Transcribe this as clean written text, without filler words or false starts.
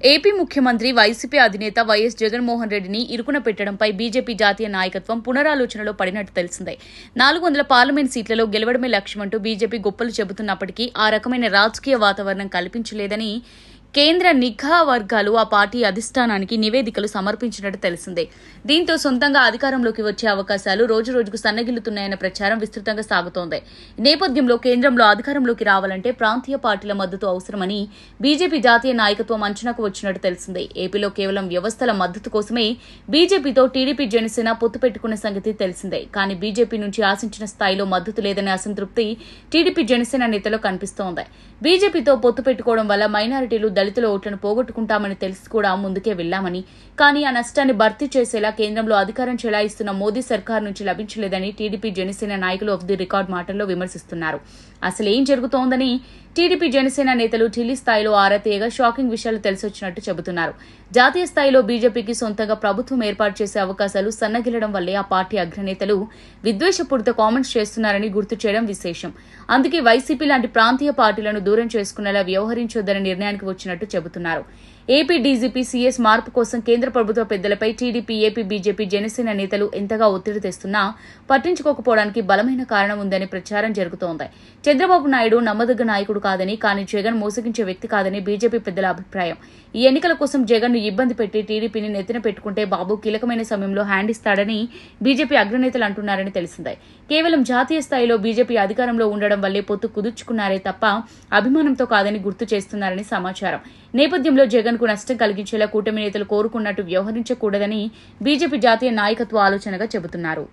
AP ముఖ్యమంత్రి YCP అధినేత YS Jaganmohan రెడ్డిని ఇరుకున పెట్టడంపై బీజేపీ జాతీయ నాయకత్వం పునరాలోచనలో పడినట్టు తెలిసిందే. 400 పార్లమెంట్ సీట్లలో గెలవడమే లక్ష్యమంటూ బీజేపీ గొప్పలు చెబుతున్నప్పటికీ ఆ రకమైన రాజకీయ వాతావరణం కల్పించలేదని కేంద్ర నిఘా వర్గాలు ఆ పార్టీ అధిష్టానానికి నివేదికలు సమర్పించినట్టు తెలిసిందే. దీంతో సొంతంగా అధికారంలోకి వచ్చే అవకాశాలు రోజురోజుకు సన్నగిల్లుతున్నాయన్న ప్రచారం విస్తృతంగా సాగుతోంది. ఈ నేపథ్యంలో కేంద్రంలో అధికారంలోకి రావాలంటే ప్రాంతీయ పార్టీల మద్దతు అవసరమని బీజేపీ జాతీయ నాయకత్వం అంచనాకు వచ్చినట్టు తెలిసిందే. ఏపీలో కేవలం వ్యవస్థల మద్దతు కోసమే బీజేపీతో టీడీపీ జనసేన పొత్తు పెట్టుకున్న సంగతి తెలిసిందే. కానీ బీజేపీ నుంచి ఆశించిన స్థాయిలో మద్దతు లేదనే అసంతృప్తి టీడీపీ జనసేన నేతల్లో కనిపిస్తోంది. బీజేపీతో పొత్తు పెట్టుకోవడం వల్ల మైనారిటీలు దళితుల ఓట్లను పోగొట్టుకుంటామని తెలిసి కూడా ముందుకే వెళ్లామని, కానీ ఆ నష్టాన్ని భర్తీ చేసేలా కేంద్రంలో అధికారం చెలాయిస్తున్న మోదీ సర్కార్ నుంచి లభించలేదని టీడీపీ జనసేన నాయకులు ఆఫ్ ది రికార్డ్ మాటల్లో విమర్శిస్తున్నారు. అసలేం జరుగుతోందని టీడీపీ జనసేన నేతలు ఢిల్లీ స్థాయిలో ఆరా తీయగా షాకింగ్ విషయాలు తెలిసొచ్చినట్టు చెబుతున్నారు. జాతీయ స్థాయిలో బీజేపీకి సొంతంగా ప్రభుత్వం ఏర్పాటు చేసే అవకాశాలు సన్నగిల్లడం వల్లే ఆ పార్టీ అగ్రనేతలు విద్వేషపూరిత కామెంట్స్ చేస్తున్నారని గుర్తు చేయడం విశేషం. అందుకే వైసీపీ లాంటి ప్రాంతీయ పార్టీలను దూరం చేసుకునేలా వ్యవహరించొద్దనే నిర్ణయానికి వచ్చినట్టు చెబుతున్నారు. ఏపీ డీజీపీ సీఎస్ మార్పు కోసం కేంద్ర ప్రభుత్వ పెద్దలపై టీడీపీ, ఏపీ బీజేపీ, జనసేన నేతలు ఎంతగా ఒత్తిడి తెస్తున్నా పట్టించుకోకపోవడానికి బలమైన కారణం ఉందని ప్రచారం జరుగుతోంది. చంద్రబాబు నాయుడు నమ్మదగ్గ నాయకుడు కాదని, కానీ జగన్ మోసగించే వ్యక్తి కాదని బీజేపీ పెద్దల అభిప్రాయం. ఈ ఎన్నికల కోసం జగన్ ను ఇబ్బంది పెట్టి టీడీపీని నెత్తిన పెట్టుకుంటే బాబు కీలకమైన సమయంలో హ్యాండ్ ఇస్తాడని బీజేపీ అగ్రనేతలు అంటున్నారని తెలిసిందే. కేవలం జాతీయ స్థాయిలో బీజేపీ అధికారంలో ఉండడం వల్లే పొత్తు కుదుర్చుకున్నారే తప్ప అభిమానంతో కాదని గుర్తు చేస్తున్నారని సమాచారం. నేపథ్యంలో జగన్ కు నష్టం కలిగించేలా కూటమి నేతలు కోరుకున్నట్టు వ్యవహరించకూడదని బీజేపీ జాతీయ నాయకత్వ ఆలోచనగా చెబుతున్నారు.